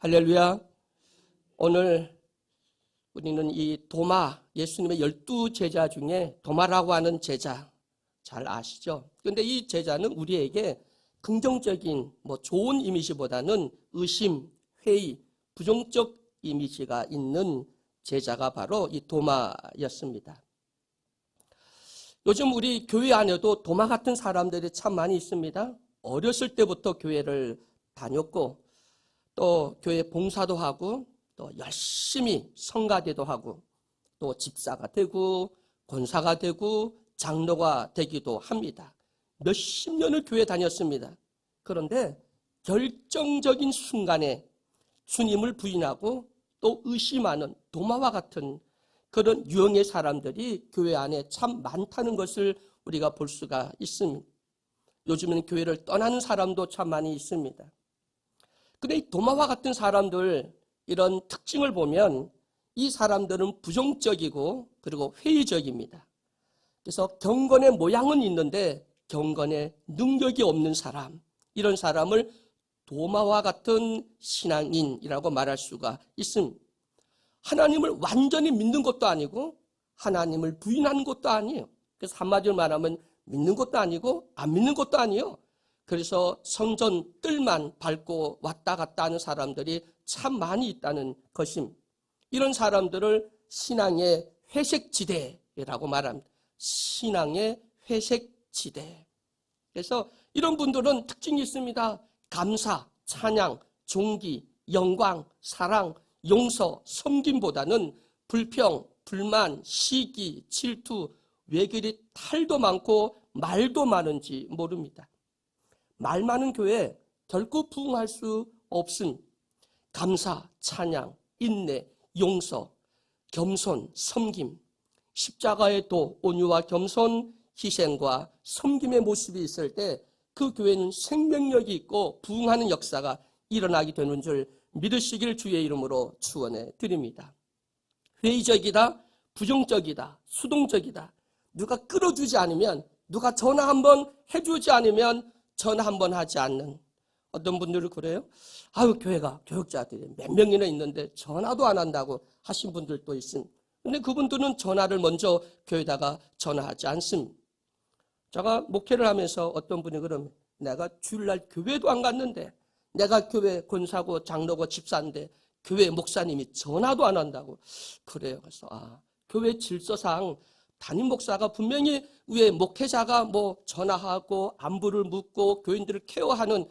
할렐루야. 오늘 우리는 이 도마, 예수님의 12제자 중에 도마라고 하는 제자 잘 아시죠? 그런데 이 제자는 우리에게 긍정적인 좋은 이미지보다는 의심, 회의, 부정적 이미지가 있는 제자가 바로 이 도마였습니다. 요즘 우리 교회 안에도 도마 같은 사람들이 참 많이 있습니다. 어렸을 때부터 교회를 다녔고 또 교회 봉사도 하고 또 열심히 성가대도 하고 또 집사가 되고 권사가 되고 장로가 되기도 합니다. 몇십 년을 교회 다녔습니다. 그런데 결정적인 순간에 주님을 부인하고 또 의심하는 도마와 같은 그런 유형의 사람들이 교회 안에 참 많다는 것을 우리가 볼 수가 있습니다. 요즘에는 교회를 떠나는 사람도 참 많이 있습니다. 근데 이 도마와 같은 사람들 이런 특징을 보면 이 사람들은 부정적이고 그리고 회의적입니다. 그래서 경건의 모양은 있는데 경건의 능력이 없는 사람, 이런 사람을 도마와 같은 신앙인이라고 말할 수가 있습니다. 하나님을 완전히 믿는 것도 아니고 하나님을 부인하는 것도 아니에요. 그래서 한마디로 말하면 믿는 것도 아니고 안 믿는 것도 아니에요. 그래서 성전 뜰만 밟고 왔다 갔다 하는 사람들이 참 많이 있다는 것입니다. 이런 사람들을 신앙의 회색지대라고 말합니다. 신앙의 회색지대. 그래서 이런 분들은 특징이 있습니다. 감사, 찬양, 존귀, 영광, 사랑, 용서, 섬김보다는 불평, 불만, 시기, 질투, 왜 그리 탈도 많고 말도 많은지 모릅니다. 말 많은 교회 결코 부흥할 수 없습니다. 감사, 찬양, 인내, 용서, 겸손, 섬김, 십자가의 도, 온유와 겸손, 희생과 섬김의 모습이 있을 때 그 교회는 생명력이 있고 부흥하는 역사가 일어나게 되는 줄 믿으시길 주의 이름으로 축원해 드립니다. 회의적이다, 부정적이다, 수동적이다. 누가 끌어주지 않으면, 누가 전화 한번 해주지 않으면 전화 한번 하지 않는 어떤 분들은 그래요. 아유, 교회가 교육자들이 몇 명이나 있는데 전화도 안 한다고 하신 분들도 있습니다. 근데 그분들은 전화를 먼저 교회에다가 전화하지 않습니다. 제가 목회를 하면서 어떤 분이 그러면 내가 주일날 교회도 안 갔는데 내가 교회 권사고 장로고 집사인데 교회 목사님이 전화도 안 한다고 그래요. 그래서 교회 질서상 담임 목사가 분명히 위에 목회자가 전화하고 안부를 묻고 교인들을 케어하는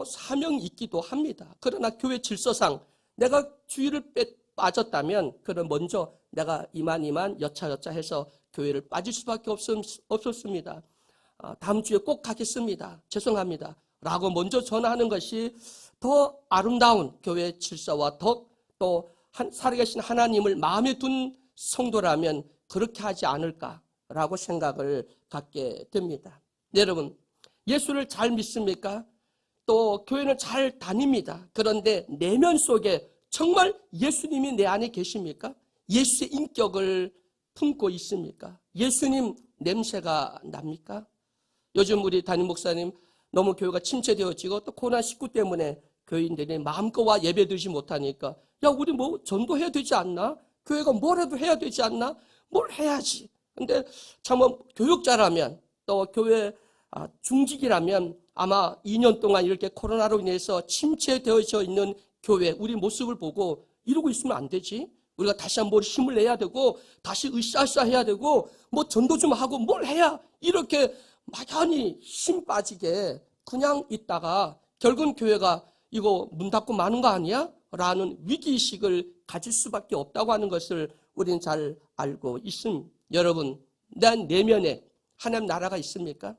사명이 있기도 합니다. 그러나 교회 질서상 내가 주일을 빠졌다면 그럼 먼저 내가 이만 여차여차 해서 교회를 빠질 수밖에 없었습니다. 다음 주에 꼭 가겠습니다. 죄송합니다. 라고 먼저 전화하는 것이 더 아름다운 교회 질서와 또 살아계신 하나님을 마음에 둔 성도라면 그렇게 하지 않을까라고 생각을 갖게 됩니다. 여러분, 예수를 잘 믿습니까? 또 교회는 잘 다닙니다. 그런데 내면 속에 정말 예수님이 내 안에 계십니까? 예수의 인격을 품고 있습니까? 예수님 냄새가 납니까? 요즘 우리 담임 목사님 너무 교회가 침체되어지고 또 코로나19 때문에 교인들이 마음껏 예배 드리지 못하니까 야, 우리 전도해야 되지 않나? 교회가 뭐라도 해야 되지 않나? 뭘 해야지. 근데 참 교육자라면 또 교회 중직이라면 아마 2년 동안 이렇게 코로나로 인해서 침체되어져 있는 교회 우리 모습을 보고 이러고 있으면 안 되지. 우리가 다시 한번 힘을 내야 되고 다시 으쌰으쌰 해야 되고 전도 좀 하고 뭘 해야 이렇게 막연히 힘 빠지게 그냥 있다가 결국은 교회가 이거 문 닫고 마는 거 아니야? 라는 위기의식을 가질 수밖에 없다고 하는 것을 우리는 잘 알고 있습니다. 여러분, 내 내면에 하나님 나라가 있습니까?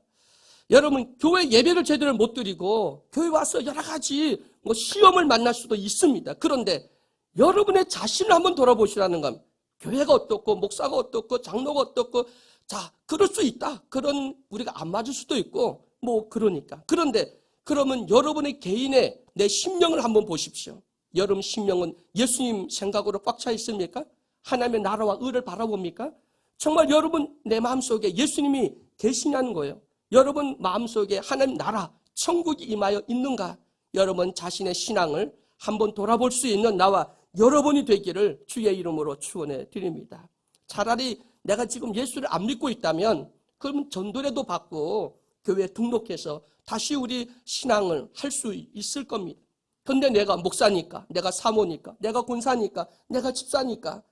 여러분, 교회 예배를 제대로 못 드리고 교회 와서 여러 가지 시험을 만날 수도 있습니다. 그런데 여러분의 자신을 한번 돌아보시라는 겁니다. 교회가 어떻고 목사가 어떻고 장로가 어떻고 자, 그럴 수 있다. 그런 우리가 안 맞을 수도 있고 그러니까. 그런데 그러면 여러분의 개인의 내 심령을 한번 보십시오. 여러분 심령은 예수님 생각으로 꽉 차 있습니까? 하나님의 나라와 의를 바라봅니까? 정말 여러분 내 마음속에 예수님이 계시냐는 거예요. 여러분 마음속에 하나님 나라, 천국이 임하여 있는가? 여러분 자신의 신앙을 한번 돌아볼 수 있는 나와 여러분이 되기를 주의 이름으로 축원해 드립니다. 차라리 내가 지금 예수를 안 믿고 있다면 그러면 전도라도 받고 교회에 등록해서 다시 우리 신앙을 할 수 있을 겁니다. 근데 내가 목사니까, 내가 사모니까, 내가 권사니까, 내가 집사니까,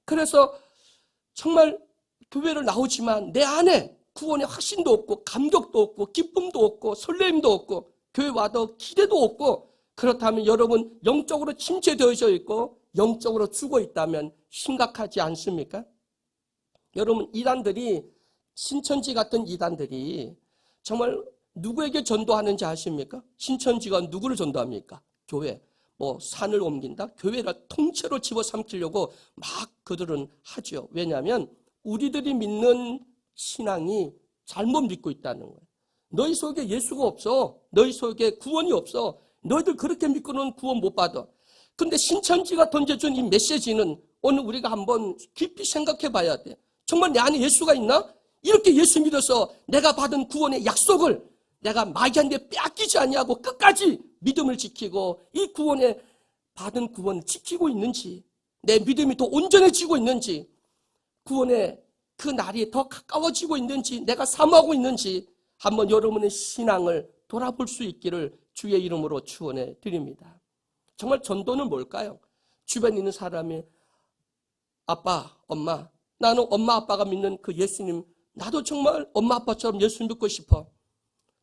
그래서 정말 교회를 나오지만 내 안에 구원의 확신도 없고 감격도 없고 기쁨도 없고 설렘도 없고 교회 와도 기대도 없고, 그렇다면 여러분 영적으로 침체되어져 있고 영적으로 죽어 있다면 심각하지 않습니까? 여러분, 이단들이, 신천지 같은 이단들이 정말 누구에게 전도하는지 아십니까? 신천지가 누구를 전도합니까? 교회. 뭐 산을 옮긴다? 교회를 통째로 집어삼키려고 막 그들은 하죠. 왜냐하면 우리들이 믿는 신앙이 잘못 믿고 있다는 거예요. 너희 속에 예수가 없어. 너희 속에 구원이 없어. 너희들 그렇게 믿고는 구원 못 받아. 근데 신천지가 던져준 이 메시지는 오늘 우리가 한번 깊이 생각해 봐야 돼. 정말 내 안에 예수가 있나? 이렇게 예수 믿어서 내가 받은 구원의 약속을 내가 마귀한테 빼앗기지 아니하고 끝까지 믿음을 지키고 이 구원에 받은 구원을 지키고 있는지, 내 믿음이 더 온전해지고 있는지, 구원의 그 날이 더 가까워지고 있는지, 내가 사모하고 있는지 한번 여러분의 신앙을 돌아볼 수 있기를 주의 이름으로 축원해 드립니다. 정말 전도는 뭘까요? 주변에 있는 사람이 아빠, 엄마, 나는 엄마 아빠가 믿는 그 예수님, 나도 정말 엄마 아빠처럼 예수 믿고 싶어.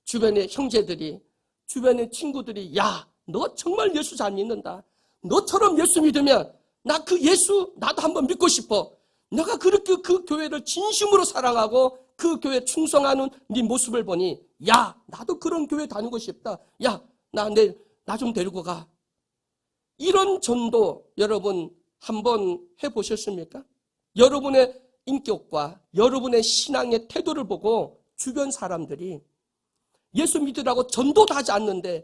주변의 형제들이, 주변의 친구들이, 야, 너 정말 예수 잘 믿는다. 너처럼 예수 믿으면 나 그 예수 나도 한번 믿고 싶어. 내가 그렇게 그 교회를 진심으로 사랑하고 그 교회에 충성하는 네 모습을 보니, 야, 나도 그런 교회 다니고 싶다. 야, 나 좀 데리고 가. 이런 전도 여러분 한번 해보셨습니까? 여러분의 인격과 여러분의 신앙의 태도를 보고 주변 사람들이 예수 믿으라고 전도도 하지 않는데,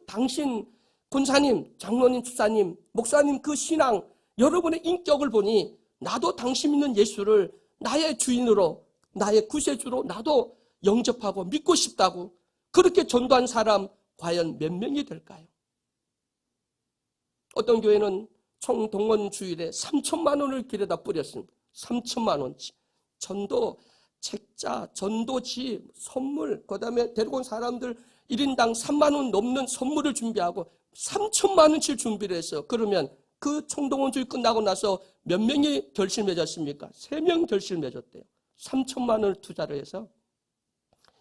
당신 권사님, 장로님, 집사님, 목사님 그 신앙, 여러분의 인격을 보니 나도 당신 믿는 예수를 나의 주인으로, 나의 구세주로 나도 영접하고 믿고 싶다고 그렇게 전도한 사람 과연 몇 명이 될까요? 어떤 교회는 총 동원 주일에 3천만 원을 길에다 뿌렸습니다. 3천만 원치. 전도 책자, 전도지, 선물, 그 다음에 데리고 온 사람들 1인당 3만 원 넘는 선물을 준비하고 3천만 원치 준비를 했어요. 그러면 그 총동원 주일 끝나고 나서 몇 명이 결실 맺었습니까? 3명 결실 맺었대요. 3천만 원을 투자를 해서.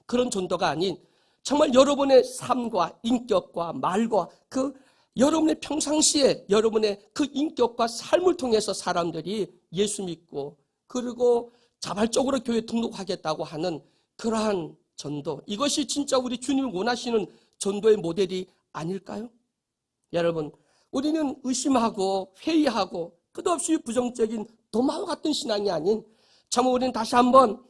그런 전도가 아닌 정말 여러분의 삶과 인격과 말과 그 여러분의 평상시에 여러분의 그 인격과 삶을 통해서 사람들이 예수 믿고 그리고 자발적으로 교회 등록하겠다고 하는 그러한 전도, 이것이 진짜 우리 주님이 원하시는 전도의 모델이 아닐까요? 여러분, 우리는 의심하고 회의하고 끝없이 부정적인 도마와 같은 신앙이 아닌, 정말 우리는 다시 한번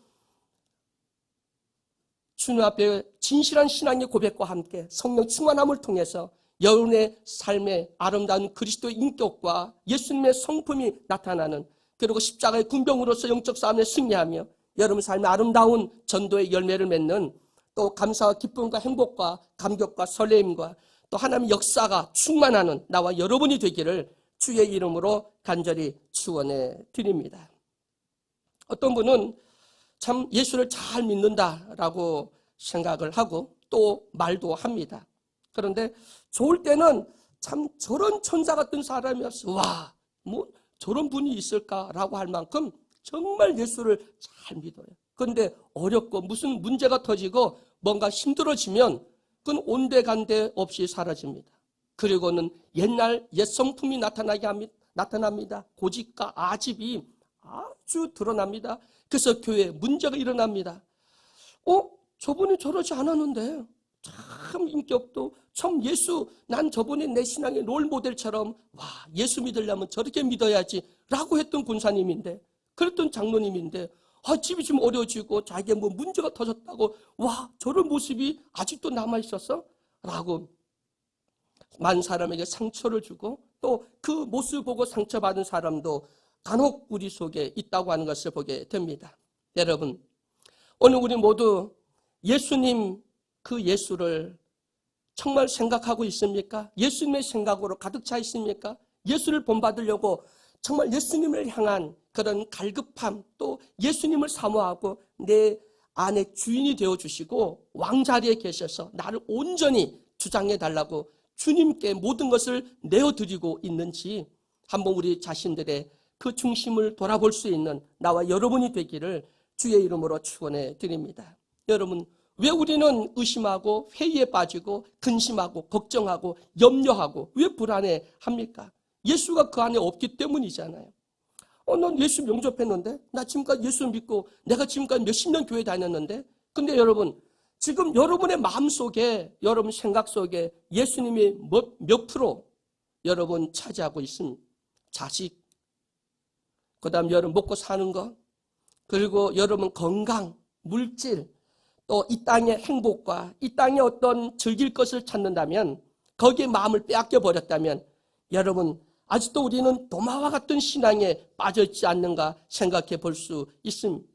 주님 앞에 진실한 신앙의 고백과 함께 성령 충만함을 통해서 여러분의 삶의 아름다운 그리스도의 인격과 예수님의 성품이 나타나는, 그리고 십자가의 군병으로서 영적 싸움에 승리하며 여러분 삶의 아름다운 전도의 열매를 맺는, 또 감사와 기쁨과 행복과 감격과 설레임과 또 하나님의 역사가 충만하는 나와 여러분이 되기를 주의 이름으로 간절히 축원해 드립니다. 어떤 분은 참 예수를 잘 믿는다라고 생각을 하고 또 말도 합니다. 그런데 좋을 때는 참 저런 천사 같은 사람이었어. 와, 뭐 저런 분이 있을까라고 할 만큼 정말 예수를 잘 믿어요. 그런데 어렵고 무슨 문제가 터지고 뭔가 힘들어지면 그건 온데간데 없이 사라집니다. 그리고는 옛날 옛 성품이 나타납니다. 고집과 아집이 아주 드러납니다. 그래서 교회에 문제가 일어납니다. 저분이 저러지 않았는데 참 인격도 참 예수, 난 저분이 내 신앙의 롤 모델처럼 와, 예수 믿으려면 저렇게 믿어야지 라고 했던 군사님인데, 그랬던 장로님인데 집이 좀 어려워지고 자기가 뭐 문제가 터졌다고 와, 저런 모습이 아직도 남아있었어? 라고 많은 사람에게 상처를 주고 또 그 모습 보고 상처받은 사람도 간혹 우리 속에 있다고 하는 것을 보게 됩니다. 여러분, 오늘 우리 모두 예수님 그 예수를 정말 생각하고 있습니까? 예수님의 생각으로 가득 차 있습니까? 예수를 본받으려고 정말 예수님을 향한 그런 갈급함, 또 예수님을 사모하고 내 안에 주인이 되어주시고 왕자리에 계셔서 나를 온전히 주장해 달라고 주님께 모든 것을 내어드리고 있는지 한번 우리 자신들의 그 중심을 돌아볼 수 있는 나와 여러분이 되기를 주의 이름으로 축원해 드립니다. 여러분, 왜 우리는 의심하고 회의에 빠지고 근심하고 걱정하고 염려하고 왜 불안해합니까? 예수가 그 안에 없기 때문이잖아요. 넌 예수 영접했는데? 나 지금까지 예수 믿고 내가 지금까지 몇십 년 교회 다녔는데? 근데 여러분, 지금 여러분의 마음속에, 여러분 생각 속에 예수님이 몇 프로 여러분 차지하고 있습니다. 자식, 그 다음 여러분 먹고 사는 것, 그리고 여러분 건강, 물질, 또 이 땅의 행복과 이 땅의 어떤 즐길 것을 찾는다면, 거기에 마음을 빼앗겨 버렸다면 여러분 아직도 우리는 도마와 같은 신앙에 빠져있지 않는가 생각해 볼 수 있습니다.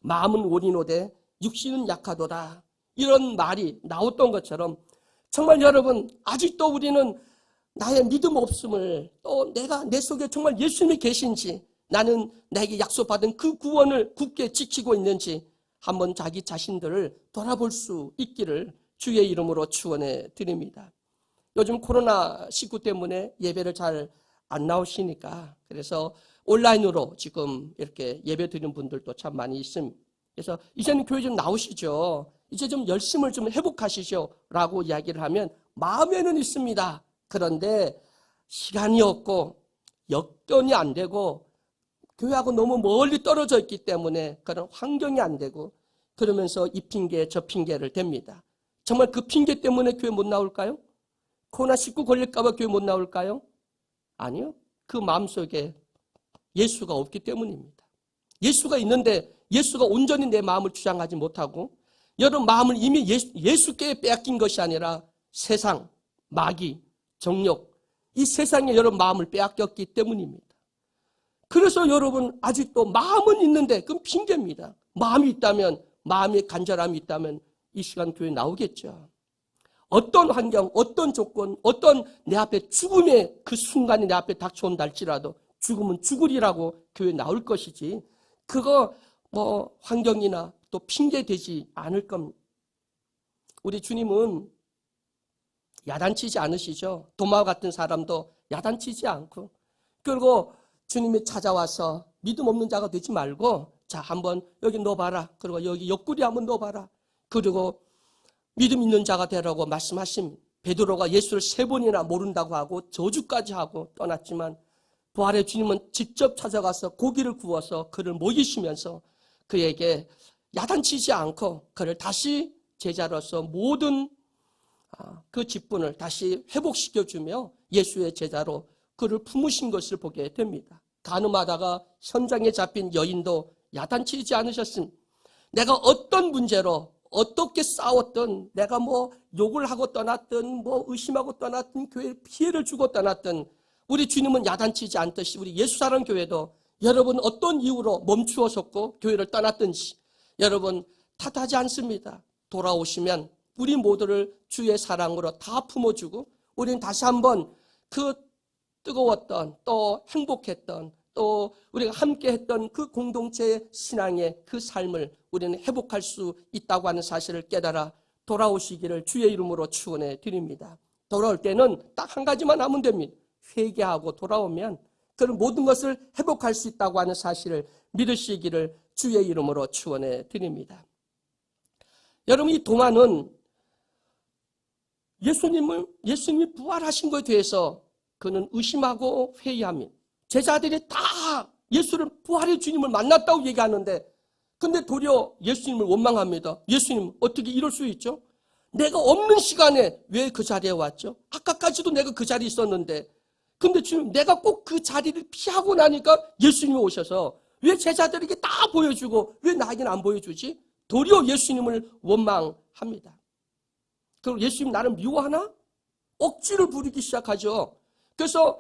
마음은 온이노되 육신은 약하도다, 이런 말이 나왔던 것처럼 정말 여러분 아직도 우리는 나의 믿음 없음을, 또 내가 내 속에 정말 예수님이 계신지, 나는 나에게 약속받은 그 구원을 굳게 지키고 있는지 한번 자기 자신들을 돌아볼 수 있기를 주의 이름으로 축원해 드립니다. 요즘 코로나19 때문에 예배를 잘 안 나오시니까 그래서 온라인으로 지금 이렇게 예배 드리는 분들도 참 많이 있습니다. 그래서 이제는 교회 좀 나오시죠. 이제 좀 열심을 좀 회복하시죠 라고 이야기를 하면 마음에는 있습니다. 그런데 시간이 없고 여건이 안 되고 교회하고 너무 멀리 떨어져 있기 때문에 그런 환경이 안 되고, 그러면서 이 핑계 저 핑계를 댑니다. 정말 그 핑계 때문에 교회 못 나올까요? 코로나19 걸릴까 봐 교회 못 나올까요? 아니요. 그 마음속에 예수가 없기 때문입니다. 예수가 있는데 예수가 온전히 내 마음을 주장하지 못하고, 여러분 마음을 이미 예수께 빼앗긴 것이 아니라 세상, 마귀, 정욕, 이 세상에 여러분 마음을 빼앗겼기 때문입니다. 그래서 여러분 아직도 마음은 있는데 그건 핑계입니다. 마음이 있다면, 마음의 간절함이 있다면 이 시간 교회 나오겠죠. 어떤 환경, 어떤 조건, 어떤 내 앞에 죽음의 그 순간이 내 앞에 닥쳐온다 할지라도 죽음은 죽으리라고 교회 나올 것이지, 그거 환경이나 또 핑계 되지 않을 겁니다. 우리 주님은 야단치지 않으시죠. 도마와 같은 사람도 야단치지 않고, 그리고 주님이 찾아와서 믿음 없는 자가 되지 말고, 자 한번 여기 넣어봐라, 그리고 여기 옆구리 한번 넣어봐라, 그리고 믿음 있는 자가 되라고 말씀하십니다. 베드로가 예수를 3번이나 모른다고 하고 저주까지 하고 떠났지만 부활의 주님은 직접 찾아가서 고기를 구워서 그를 먹이시면서 그에게 야단치지 않고 그를 다시 제자로서 모든 그 직분을 다시 회복시켜주며 예수의 제자로 그를 품으신 것을 보게 됩니다. 간음하다가 현장에 잡힌 여인도 야단치지 않으셨습니다. 내가 어떤 문제로 어떻게 싸웠든, 내가 욕을 하고 떠났든 의심하고 떠났든 교회에 피해를 주고 떠났든 우리 주님은 야단치지 않듯이 우리 예수사랑 교회도 여러분 어떤 이유로 멈추었었고 교회를 떠났든지 여러분 탓하지 않습니다. 돌아오시면 우리 모두를 주의 사랑으로 다 품어주고 우리는 다시 한번 그 뜨거웠던, 또 행복했던, 또 우리가 함께했던 그 공동체의 신앙의 그 삶을 우리는 회복할 수 있다고 하는 사실을 깨달아 돌아오시기를 주의 이름으로 축원해 드립니다. 돌아올 때는 딱 한 가지만 하면 됩니다. 회개하고 돌아오면 그런 모든 것을 회복할 수 있다고 하는 사실을 믿으시기를 주의 이름으로 축원해 드립니다. 여러분, 이 도마는 예수님이 부활하신 것에 대해서 그는 의심하고 회의합니다. 제자들이 다 예수를, 부활의 주님을 만났다고 얘기하는데, 근데 도리어 예수님을 원망합니다. 예수님, 어떻게 이럴 수 있죠? 내가 없는 시간에 왜 그 자리에 왔죠? 아까까지도 내가 그 자리에 있었는데, 근데 주님, 내가 꼭 그 자리를 피하고 나니까 예수님이 오셔서 왜 제자들에게 다 보여주고 왜 나에게는 안 보여주지? 도리어 예수님을 원망합니다. 그럼 예수님 나를 미워하나? 억지를 부리기 시작하죠. 그래서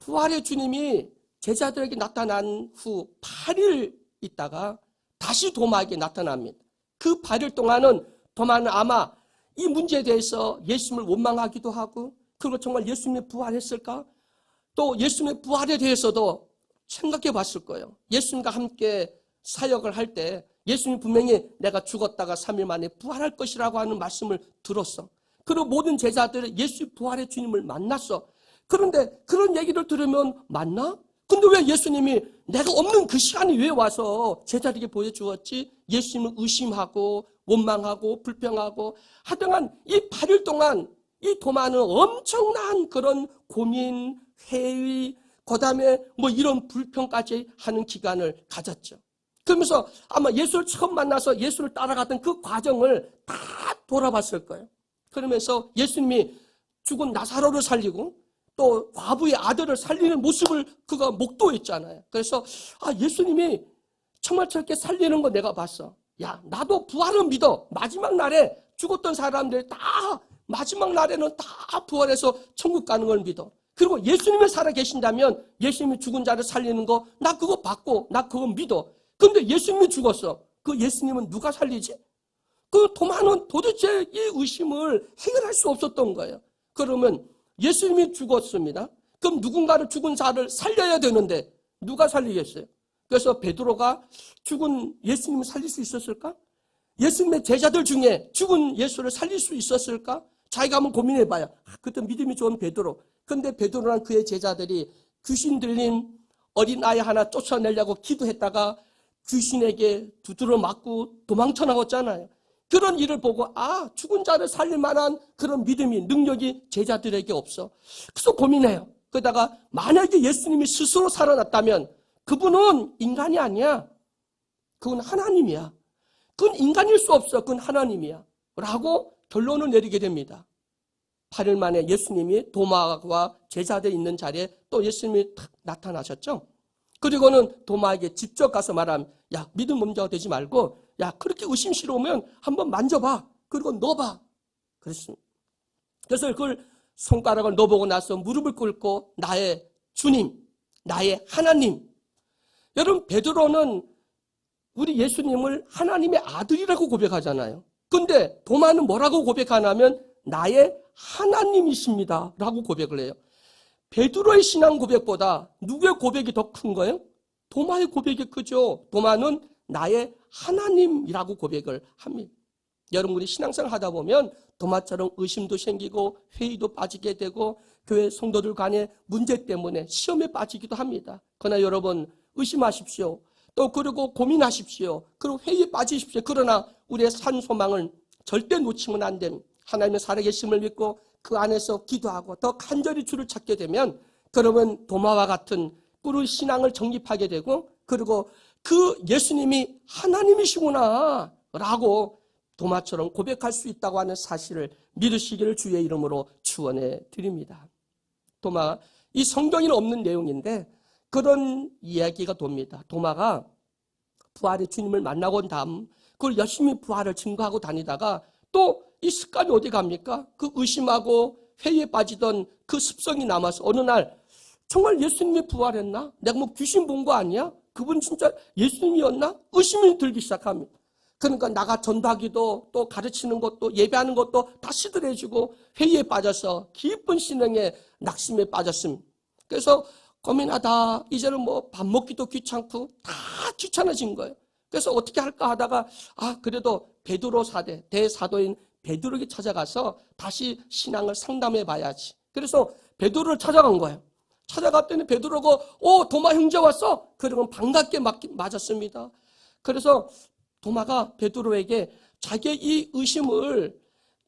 부활의 주님이 제자들에게 나타난 후 8일 있다가 다시 도마에게 나타납니다. 그 8일 동안은 도마는 아마 이 문제에 대해서 예수님을 원망하기도 하고, 그리고 정말 예수님이 부활했을까? 또 예수님의 부활에 대해서도 생각해 봤을 거예요. 예수님과 함께 사역을 할 때 예수님이 분명히 내가 죽었다가 3일 만에 부활할 것이라고 하는 말씀을 들었어. 그리고 모든 제자들은 예수 부활의 주님을 만났어. 그런데 그런 얘기를 들으면 맞나? 근데 왜 예수님이 내가 없는 그 시간이 왜 와서 제자들에게 보여주었지? 예수님을 의심하고 원망하고 불평하고 하여간 이 8일 동안 이 도마는 엄청난 그런 고민, 회의, 그 다음에 뭐 이런 불평까지 하는 기간을 가졌죠. 그러면서 아마 예수를 처음 만나서 예수를 따라갔던 그 과정을 다 돌아봤을 거예요. 그러면서 예수님이 죽은 나사로를 살리고 또 과부의 아들을 살리는 모습을 그가 목도했잖아요. 그래서 예수님이 정말 저렇게 살리는 거 내가 봤어. 야, 나도 부활을 믿어. 마지막 날에 죽었던 사람들 다 마지막 날에는 다 부활해서 천국 가는 걸 믿어. 그리고 예수님이 살아계신다면 예수님이 죽은 자를 살리는 거 나 그거 받고 나 그거 믿어. 근데 예수님이 죽었어. 그 예수님은 누가 살리지? 그 도마는 도대체 이 의심을 해결할 수 없었던 거예요. 그러면 예수님이 죽었습니다. 그럼 누군가를 죽은 자를 살려야 되는데 누가 살리겠어요? 그래서 베드로가 죽은 예수님을 살릴 수 있었을까? 예수님의 제자들 중에 죽은 예수를 살릴 수 있었을까? 자기가 한번 고민해봐요. 그때 믿음이 좋은 베드로. 근데 베드로랑 그의 제자들이 귀신 들린 어린아이 하나 쫓아내려고 기도했다가 귀신에게 두드러 맞고 도망쳐 나왔잖아요. 그런 일을 보고 죽은 자를 살릴 만한 그런 믿음이 능력이 제자들에게 없어. 그래서 고민해요. 그러다가 만약에 예수님이 스스로 살아났다면 그분은 인간이 아니야. 그건 하나님이야. 그건 인간일 수 없어. 그건 하나님이야. 라고 결론을 내리게 됩니다. 8일 만에 예수님이 도마와 제자들이 있는 자리에 또 예수님이 탁 나타나셨죠. 그리고는 도마에게 직접 가서 말하면 야, 믿음 문제가 되지 말고 야, 그렇게 의심스러우면 한번 만져봐. 그리고 넣어봐. 그랬습니다. 그래서 그걸 손가락을 넣어보고 나서 무릎을 꿇고 나의 주님, 나의 하나님. 여러분, 베드로는 우리 예수님을 하나님의 아들이라고 고백하잖아요. 근데 도마는 뭐라고 고백하냐면 나의 하나님이십니다 라고 고백을 해요. 베드로의 신앙 고백보다 누구의 고백이 더 큰 거예요? 도마의 고백이 크죠. 도마는 나의 하나님이라고 고백을 합니다. 여러분, 우리 신앙생활 하다 보면 도마처럼 의심도 생기고 회의도 빠지게 되고 교회 성도들 간의 문제 때문에 시험에 빠지기도 합니다. 그러나 여러분 의심하십시오. 또 그리고 고민하십시오. 그리고 회의에 빠지십시오. 그러나 우리의 산 소망을 절대 놓치면 안 됩니다. 하나님의 살아계심을 믿고 그 안에서 기도하고 더 간절히 주를 찾게 되면 그러면 도마와 같은 꿀의 신앙을 정립하게 되고 그리고 그 예수님이 하나님이시구나 라고 도마처럼 고백할 수 있다고 하는 사실을 믿으시기를 주의 이름으로 축원해 드립니다. 도마, 이 성경에는 없는 내용인데 그런 이야기가 돕니다. 도마가 부활의 주님을 만나고 온 다음 그걸 열심히 부활을 증거하고 다니다가 또 이 습관이 어디 갑니까? 그 의심하고 회의에 빠지던 그 습성이 남아서 어느 날 정말 예수님이 부활했나? 내가 뭐 귀신 본 거 아니야? 그분 진짜 예수님이었나? 의심이 들기 시작합니다. 그러니까 나가 전도하기도 또 가르치는 것도 예배하는 것도 다 시들해지고 회의에 빠져서 깊은 신앙에 낙심에 빠졌습니다. 그래서 고민하다 이제는 뭐 밥 먹기도 귀찮고 다 귀찮아진 거예요. 그래서 어떻게 할까 하다가 그래도 베드로 사대 대사도인 베드로에게 찾아가서 다시 신앙을 상담해 봐야지. 그래서 베드로를 찾아간 거예요. 찾아갔더니 베드로가 도마 형제 왔어? 그러면 반갑게 맞았습니다. 그래서 도마가 베드로에게 자기의 이 의심을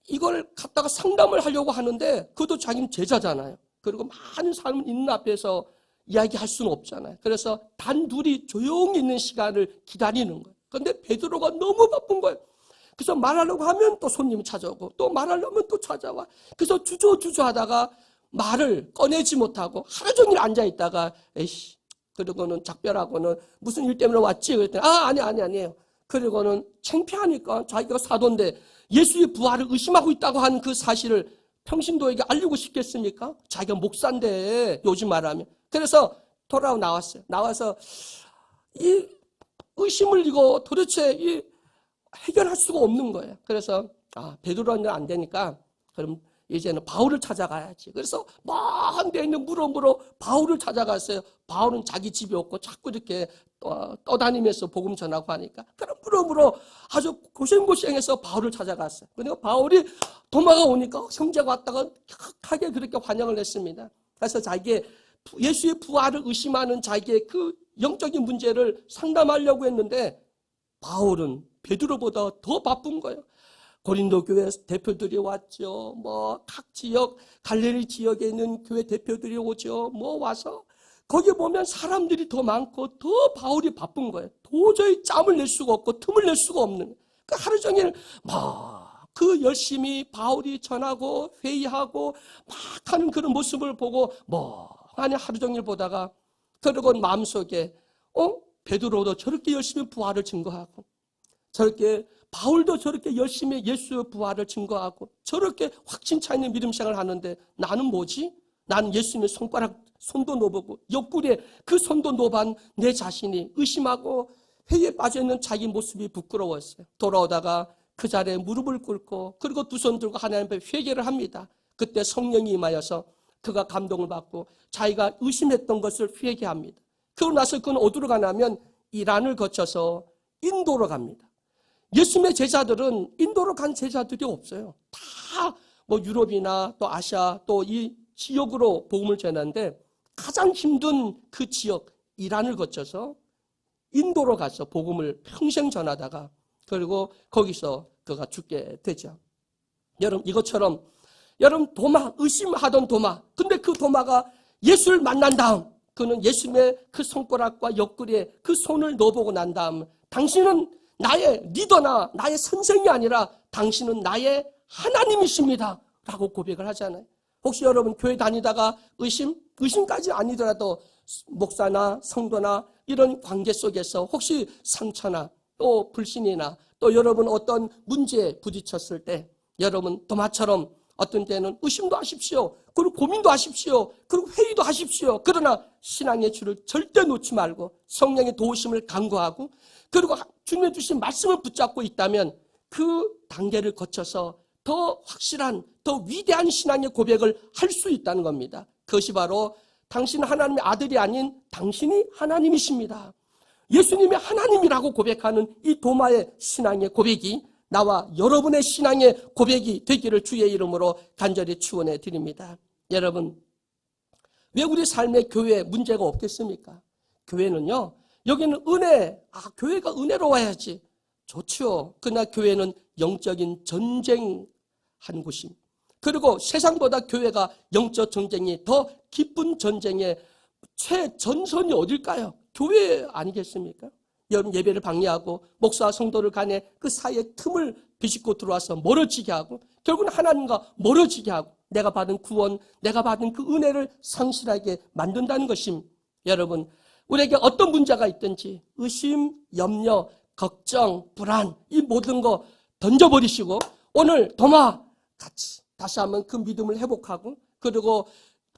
이걸 갖다가 상담을 하려고 하는데 그것도 자기는 제자잖아요. 그리고 많은 사람 있는 앞에서 이야기할 수는 없잖아요. 그래서 단둘이 조용히 있는 시간을 기다리는 거예요. 그런데 베드로가 너무 바쁜 거예요. 그래서 말하려고 하면 또 손님이 찾아오고 또 말하려면 또 찾아와. 그래서 주저주저 하다가 말을 꺼내지 못하고 하루 종일 앉아있다가 에이씨 그리고는 작별하고는 무슨 일 때문에 왔지? 그랬더니 아니에요. 그리고는 창피하니까 자기가 사도인데 예수의 부활을 의심하고 있다고 하는 그 사실을 평신도에게 알리고 싶겠습니까? 자기가 목사인데 요즘 말하면. 그래서 돌아와 나왔어요. 나와서 이 의심을 이거 도대체 해결할 수가 없는 거예요. 그래서 베드로는 안 되니까 그럼 이제는 바울을 찾아가야지. 그래서 먼 데 있는 무덤으로 바울을 찾아갔어요. 바울은 자기 집이 없고 자꾸 이렇게 떠다니면서 복음 전하고 하니까 그런 무덤으로 아주 고생고생해서 바울을 찾아갔어요. 그리고 바울이 도마가 오니까 형제가 왔다가 격하게 그렇게 환영을 했습니다. 그래서 자기의 예수의 부활을 의심하는 자기의 그 영적인 문제를 상담하려고 했는데 바울은 베드로보다 더 바쁜 거예요. 고린도 교회 대표들이 왔죠. 각 지역, 갈릴리 지역에 있는 교회 대표들이 오죠. 와서 거기 보면 사람들이 더 많고 더 바울이 바쁜 거예요. 도저히 짬을 낼 수가 없고 틈을 낼 수가 없는 거예요. 그 하루 종일 그 열심히 바울이 전하고 회의하고 막 하는 그런 모습을 보고 아니 하루 종일 보다가 그러고 마음속에 베드로도 저렇게 열심히 부활을 증거하고 저렇게 바울도 저렇게 열심히 예수의 부활을 증거하고 저렇게 확신차 있는 믿음 생활을 하는데 나는 뭐지? 나는 예수님의 손도 놓보고 옆구리에 그 손도 놓반 내 자신이 의심하고 회의에 빠져있는 자기 모습이 부끄러웠어요. 돌아오다가 그 자리에 무릎을 꿇고 그리고 두 손 들고 하나님 앞에 회개를 합니다. 그때 성령이 임하여서 그가 감동을 받고 자기가 의심했던 것을 회개합니다. 그러고 나서 그는 어디로 가냐면 이란을 거쳐서 인도로 갑니다. 예수님의 제자들은 인도로 간 제자들이 없어요. 다 유럽이나 또 아시아 또 이 지역으로 복음을 전하는데 가장 힘든 그 지역 이란을 거쳐서 인도로 가서 복음을 평생 전하다가 그리고 거기서 그가 죽게 되죠. 여러분 이것처럼 여러분 도마 의심하던 도마 근데 그 도마가 예수를 만난 다음 그는 예수님의 그 손가락과 옆구리에 그 손을 넣어보고 난 다음 당신은 나의 리더나 나의 선생이 아니라 당신은 나의 하나님이십니다 라고 고백을 하잖아요. 혹시 여러분 교회 다니다가 의심까지 아니더라도 목사나 성도나 이런 관계 속에서 혹시 상처나 또 불신이나 또 여러분 어떤 문제에 부딪혔을 때 여러분 도마처럼 어떤 때는 의심도 하십시오. 그리고 고민도 하십시오. 그리고 회의도 하십시오. 그러나 신앙의 줄을 절대 놓지 말고 성령의 도우심을 간구하고 그리고 주님의 주신 말씀을 붙잡고 있다면 그 단계를 거쳐서 더 확실한 더 위대한 신앙의 고백을 할 수 있다는 겁니다. 그것이 바로 당신은 하나님의 아들이 아닌 당신이 하나님이십니다. 예수님이 하나님이라고 고백하는 이 도마의 신앙의 고백이 나와 여러분의 신앙의 고백이 되기를 주의 이름으로 간절히 축원해 드립니다. 여러분 왜 우리 삶의 교회에 문제가 없겠습니까? 교회는요 여기는 은혜 교회가 은혜로워야지 좋죠. 그러나 교회는 영적인 전쟁한 곳입니다. 그리고 세상보다 교회가 영적 전쟁이 더 기쁜 전쟁의 최전선이 어딜까요? 교회 아니겠습니까? 여러분 예배를 방해하고 목사와 성도를 간에 그 사이에 틈을 비집고 들어와서 멀어지게 하고 결국은 하나님과 멀어지게 하고 내가 받은 구원, 내가 받은 그 은혜를 상실하게 만든다는 것입니다. 여러분 우리에게 어떤 문제가 있든지 의심, 염려, 걱정, 불안 이 모든 거 던져버리시고 오늘 도마 같이 다시 한번 그 믿음을 회복하고 그리고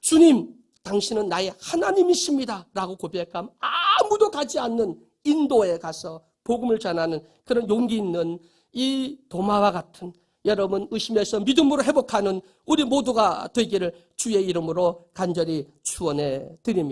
주님 당신은 나의 하나님이십니다 라고 고백하면 아무도 가지 않는 인도에 가서 복음을 전하는 그런 용기 있는 이 도마와 같은 여러분 의심에서 믿음으로 회복하는 우리 모두가 되기를 주의 이름으로 간절히 축원해 드립니다.